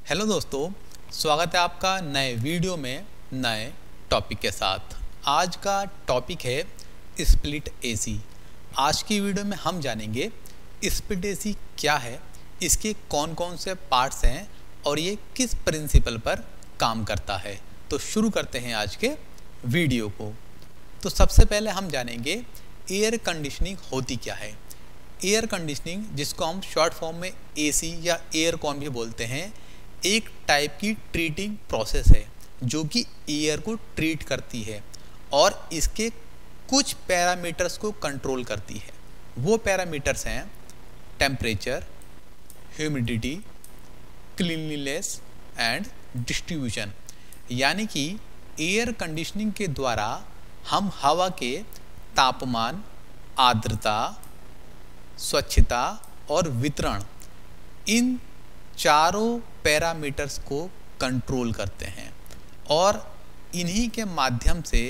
Hello दोस्तों, स्वागत है आपका नए वीडियो में नए टॉपिक के साथ। आज का टॉपिक है स्प्लिट एसी। आज की वीडियो में हम जानेंगे स्प्लिट एसी क्या है, इसके कौन कौन से पार्ट्स हैं और ये किस प्रिंसिपल पर काम करता है। तो शुरू करते हैं आज के वीडियो को। तो सबसे पहले हम जानेंगे एयर कंडीशनिंग होती क्या है। एयर कंडीशनिंग, जिसको हम शॉर्ट फॉर्म में एसी या एयर कॉन भी बोलते हैं, एक टाइप की ट्रीटिंग प्रोसेस है जो कि एयर को ट्रीट करती है और इसके कुछ पैरामीटर्स को कंट्रोल करती है। वो पैरामीटर्स हैं temperature, humidity, cleanliness and distribution. यानी कि एयर कंडीशनिंग के द्वारा हम हवा के तापमान, आर्द्रता, स्वच्छता और वितरण, इन चारों पैरामीटर्स को कंट्रोल करते हैं और इन्हीं के माध्यम से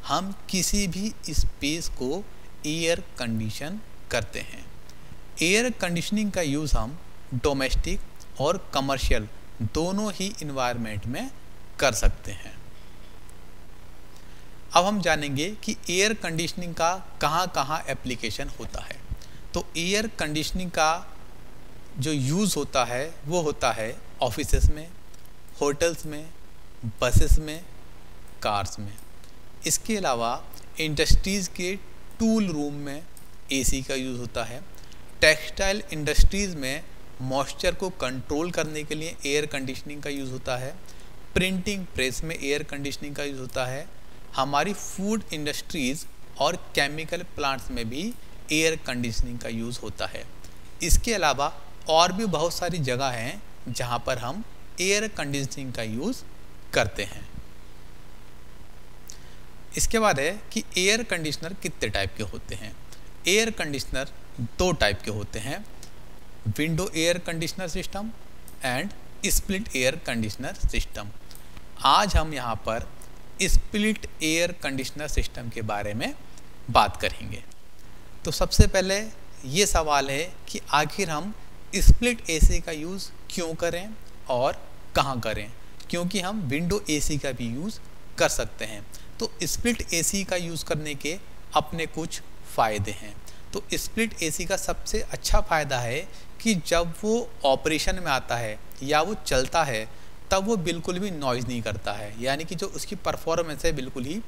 हम किसी भी स्पेस को एयर कंडीशन करते हैं। एयर कंडीशनिंग का यूज़ हम डोमेस्टिक और कमर्शियल दोनों ही इन्वायरमेंट में कर सकते हैं। अब हम जानेंगे कि एयर कंडीशनिंग का कहाँ कहाँ एप्लीकेशन होता है। तो एयर कंडीशनिंग का जो यूज़ होता है वो होता है ऑफिसेस में, होटल्स में, बसेस में, कार्स में। इसके अलावा इंडस्ट्रीज़ के टूल रूम में एसी का यूज़ होता है। टेक्सटाइल इंडस्ट्रीज़ में मॉइस्चर को कंट्रोल करने के लिए एयर कंडीशनिंग का यूज़ होता है। प्रिंटिंग प्रेस में एयर कंडीशनिंग का यूज़ होता है। हमारी फूड इंडस्ट्रीज़ और केमिकल प्लांट्स में भी एयर कंडीशनिंग का यूज़ होता है। इसके अलावा और भी बहुत सारी जगह हैं जहां पर हम एयर कंडीशनिंग का यूज़ करते हैं। इसके बाद है कि एयर कंडीशनर कितने टाइप के होते हैं। एयर कंडीशनर दो टाइप के होते हैं, window air conditioner system and split air conditioner system. आज हम यहाँ पर स्प्लिट एयर कंडीशनर सिस्टम के बारे में बात करेंगे। तो सबसे पहले ये सवाल है कि आखिर हम स्प्लिट एसी का यूज़ क्यों करें और कहाँ करें, क्योंकि हम विंडो एसी का भी यूज़ कर सकते हैं। तो स्प्लिट एसी का यूज़ करने के अपने कुछ फ़ायदे हैं। तो स्प्लिट एसी का सबसे अच्छा फ़ायदा है कि जब वो ऑपरेशन में आता है या वो चलता है तब वो बिल्कुल भी नॉइज़ नहीं करता है, यानी कि जो उसकी परफॉर्मेंस है बिल्कुल ही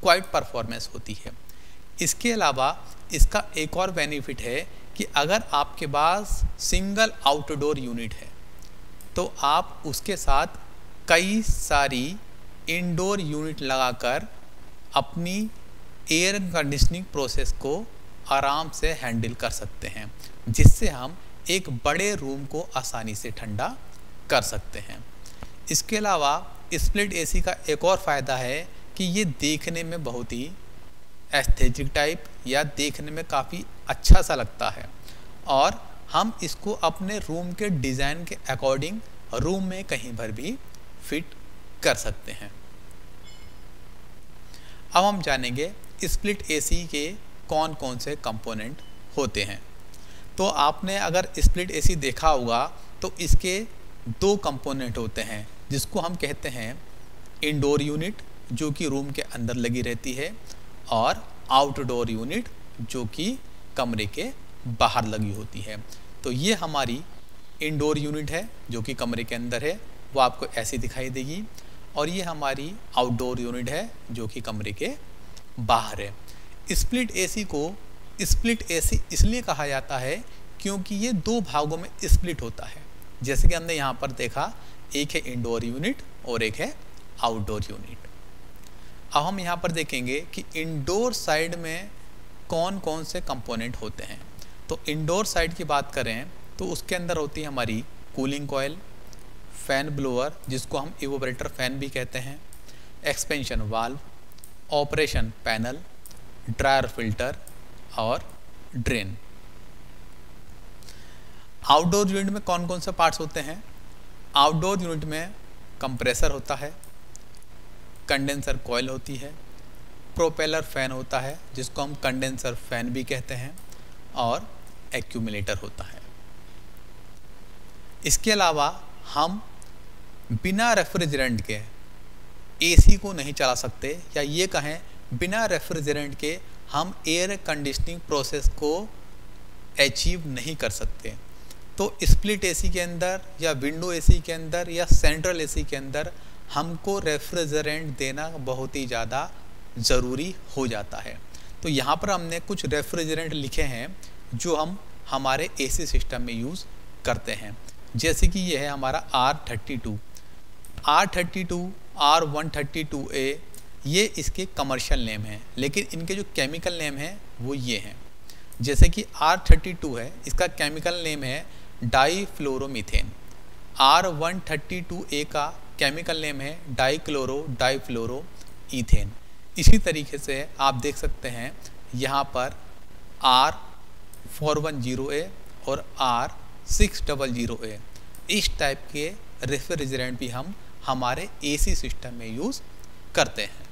क्वाइट परफॉर्मेंस होती है। इसके अलावा इसका एक और बेनिफिट है कि अगर आपके पास सिंगल आउटडोर यूनिट है तो आप उसके साथ कई सारी इंडोर यूनिट लगाकर अपनी एयर कंडीशनिंग प्रोसेस को आराम से हैंडल कर सकते हैं, जिससे हम एक बड़े रूम को आसानी से ठंडा कर सकते हैं। इसके अलावा स्प्लिट एसी का एक और फ़ायदा है कि ये देखने में बहुत ही एस्थेटिक टाइप या देखने में काफ़ी अच्छा सा लगता है और हम इसको अपने रूम के डिज़ाइन के अकॉर्डिंग रूम में कहीं पर भी फिट कर सकते हैं। अब हम जानेंगे स्प्लिट एसी के कौन कौन से कंपोनेंट होते हैं। तो आपने अगर स्प्लिट एसी देखा होगा तो इसके दो कंपोनेंट होते हैं, जिसको हम कहते हैं इंडोर यूनिट जो कि रूम के अंदर लगी रहती है और आउटडोर यूनिट जो कि कमरे के बाहर लगी होती है। तो ये हमारी इंडोर यूनिट है जो कि कमरे के अंदर है, वो आपको ऐसी दिखाई देगी, और ये हमारी आउटडोर यूनिट है जो कि कमरे के बाहर है। स्प्लिट एसी को स्प्लिट एसी इसलिए कहा जाता है क्योंकि ये दो भागों में स्प्लिट होता है। जैसे कि हमने यहाँ पर देखा, एक है इंडोर यूनिट और एक है आउटडोर यूनिट। अब हम यहाँ पर देखेंगे कि इंडोर साइड में कौन कौन से कंपोनेंट होते हैं। तो इंडोर साइड की बात करें तो उसके अंदर होती है हमारी कूलिंग कॉयल, फ़ैन ब्लोअर जिसको हम इवोपरेटर फ़ैन भी कहते हैं, expansion valve, operation panel, dryer filter और ड्रेन। आउटडोर यूनिट में कौन कौन से पार्ट्स होते हैं। आउटडोर यूनिट में कंप्रेसर होता है, कंडेंसर कॉयल होती है, प्रोपेलर फ़ैन होता है जिसको हम कंडेंसर फ़ैन भी कहते हैं, और एक्यूमुलेटर होता है। इसके अलावा हम बिना रेफ्रिजरेंट के एसी को नहीं चला सकते, या ये कहें बिना रेफ्रिजरेंट के हम एयर कंडीशनिंग प्रोसेस को अचीव नहीं कर सकते। तो स्प्लिट एसी के अंदर या विंडो एसी के अंदर या सेंट्रल एसी के अंदर हमको रेफ्रिजरेंट देना बहुत ही ज़्यादा ज़रूरी हो जाता है। तो यहाँ पर हमने कुछ रेफ्रिजरेंट लिखे हैं जो हम हमारे एसी सिस्टम में यूज़ करते हैं। जैसे कि ये है हमारा R32, R132A, ये इसके कमर्शियल नेम है, लेकिन इनके जो केमिकल नेम है वो ये हैं। जैसे कि R32 है, इसका केमिकल नेम है डाईफ्लोरोमीथेन। R132A का केमिकल नेम है डाईफ्लोरोईथेन। इसी तरीके से आप देख सकते हैं यहाँ पर R410A और R600A, इस टाइप के रेफ्रिजरेंट भी हम हमारे एसी सिस्टम में यूज़ करते हैं।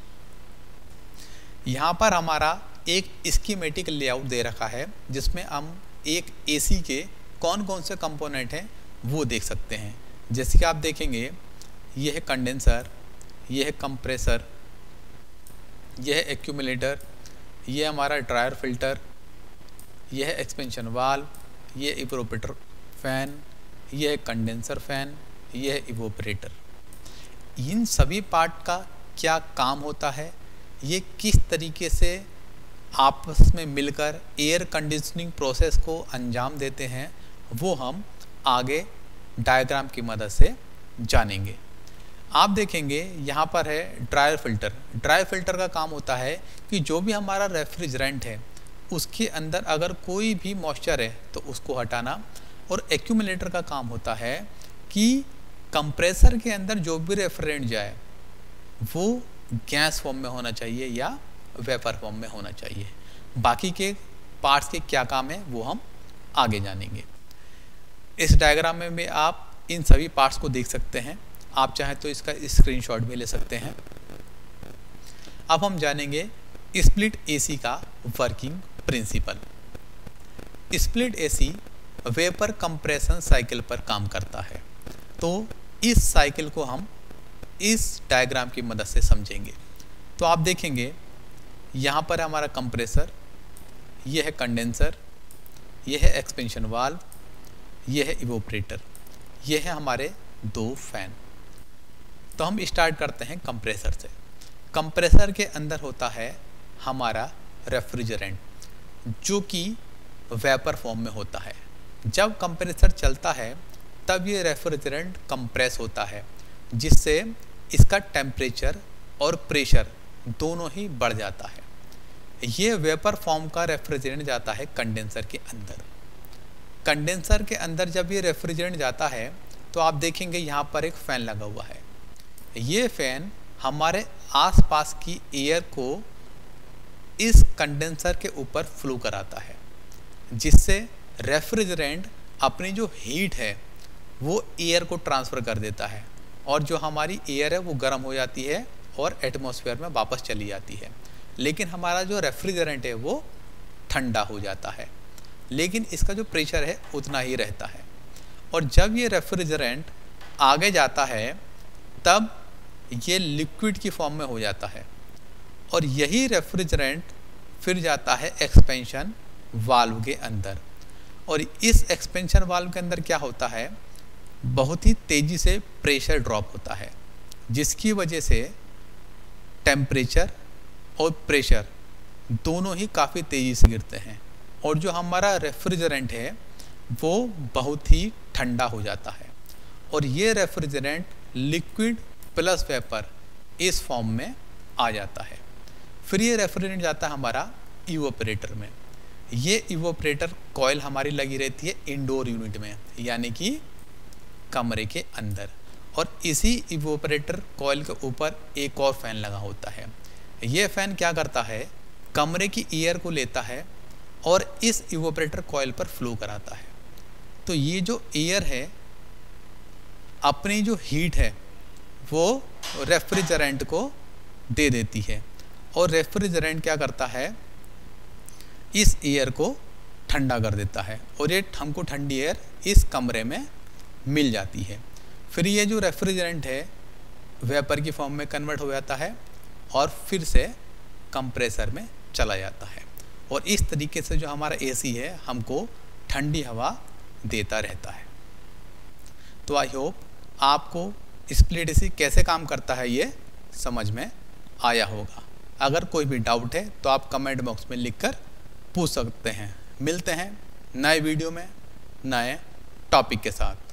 यहाँ पर हमारा एक स्कीमेटिक लेआउट दे रखा है जिसमें हम एक एसी के कौन कौन से कंपोनेंट हैं वो देख सकते हैं। जैसे कि आप देखेंगे ये है कंडेंसर, ये है कंप्रेसर, ये है एक्यूमुलेटर, ये हमारा ड्रायर फिल्टर, ये है एक्सपेंशन वाल्व, ये इवोपरेटर फैन, ये है कंडेंसर फैन, ये है इवोपरेटर। इन सभी पार्ट का क्या काम होता है, ये किस तरीके से आपस में मिलकर एयर कंडीशनिंग प्रोसेस को अंजाम देते हैं, वो हम आगे डायग्राम की मदद से जानेंगे। आप देखेंगे यहाँ पर है ड्रायर फिल्टर। ड्रायर फिल्टर का काम होता है कि जो भी हमारा रेफ्रिजरेंट है उसके अंदर अगर कोई भी मॉइस्चर है तो उसको हटाना। और एक्यूमुलेटर का काम होता है कि कंप्रेसर के अंदर जो भी रेफ्रिजरेंट जाए वो गैस फॉर्म में होना चाहिए या वेपर फॉर्म में होना चाहिए। बाकी के पार्ट्स के क्या काम है वो हम आगे जानेंगे। इस डायग्राम में आप इन सभी पार्ट्स को देख सकते हैं। आप चाहें तो इसका स्क्रीनशॉट भी ले सकते हैं। अब हम जानेंगे स्प्लिट एसी का working principle. Split AC vapour compression cycle पर काम करता है। तो इस साइकिल को हम इस डायग्राम की मदद से समझेंगे। तो आप देखेंगे यहाँ पर हमारा कंप्रेसर, ये है कंडेंसर, ये है एक्सपेंशन वाल्व, ये है इवोपरेटर, ये है हमारे दो फैन। तो हम स्टार्ट करते हैं कंप्रेसर से। कंप्रेसर के अंदर होता है हमारा रेफ्रिजरेंट जो कि वेपर फॉर्म में होता है। जब कंप्रेसर चलता है तब ये रेफ्रिजरेंट कंप्रेस होता है, जिससे इसका टेम्परेचर और प्रेशर दोनों ही बढ़ जाता है। ये वेपर फॉर्म का रेफ्रिजरेंट जाता है कंडेंसर के अंदर। कंडेंसर के अंदर जब ये रेफ्रिजरेंट जाता है तो आप देखेंगे यहाँ पर एक फ़ैन लगा हुआ है। ये फ़ैन हमारे आसपास की एयर को इस कंडेंसर के ऊपर फ्लो कराता है, जिससे रेफ्रिजरेंट अपनी जो हीट है वो एयर को ट्रांसफ़र कर देता है और जो हमारी एयर है वो गर्म हो जाती है और एटमॉस्फेयर में वापस चली जाती है। लेकिन हमारा जो रेफ्रिजरेंट है वो ठंडा हो जाता है, लेकिन इसका जो प्रेशर है उतना ही रहता है। और जब ये रेफ्रिजरेंट आगे जाता है तब ये लिक्विड की फॉर्म में हो जाता है और यही रेफ्रिजरेंट फिर जाता है एक्सपेंशन वाल्व के अंदर। और इस एक्सपेंशन वाल्व के अंदर क्या होता है, बहुत ही तेज़ी से प्रेशर ड्रॉप होता है, जिसकी वजह से टेम्परेचर और प्रेशर दोनों ही काफ़ी तेज़ी से गिरते हैं और जो हमारा रेफ्रिजरेंट है वो बहुत ही ठंडा हो जाता है। और ये रेफ्रिजरेंट लिक्विड प्लस वेपर इस फॉर्म में आ जाता है। फिर ये रेफ्रिजरेंट जाता है हमारा इवोपरेटर में। ये इवोपरेटर कॉइल हमारी लगी रहती है इंडोर यूनिट में, यानी कि कमरे के अंदर। और इसी इवोपरेटर कॉइल के ऊपर एक और फ़ैन लगा होता है। ये फ़ैन क्या करता है, कमरे की एयर को लेता है और इस इवोपरेटर कॉइल पर फ्लो कराता है। तो ये जो एयर है अपनी जो हीट है वो रेफ्रिजरेंट को दे देती है और रेफ्रिजरेंट क्या करता है, इस एयर को ठंडा कर देता है और ये हमको ठंडी एयर इस कमरे में मिल जाती है। फिर ये जो रेफ्रिजरेंट है वेपर की फॉर्म में कन्वर्ट हो जाता है और फिर से कंप्रेसर में चला जाता है, और इस तरीके से जो हमारा एसी है हमको ठंडी हवा देता रहता है। तो आई होप आपको स्प्लिट एसी कैसे काम करता है ये समझ में आया होगा। अगर कोई भी डाउट है तो आप कमेंट बॉक्स में लिखकर पूछ सकते हैं। मिलते हैं नए वीडियो में नए टॉपिक के साथ।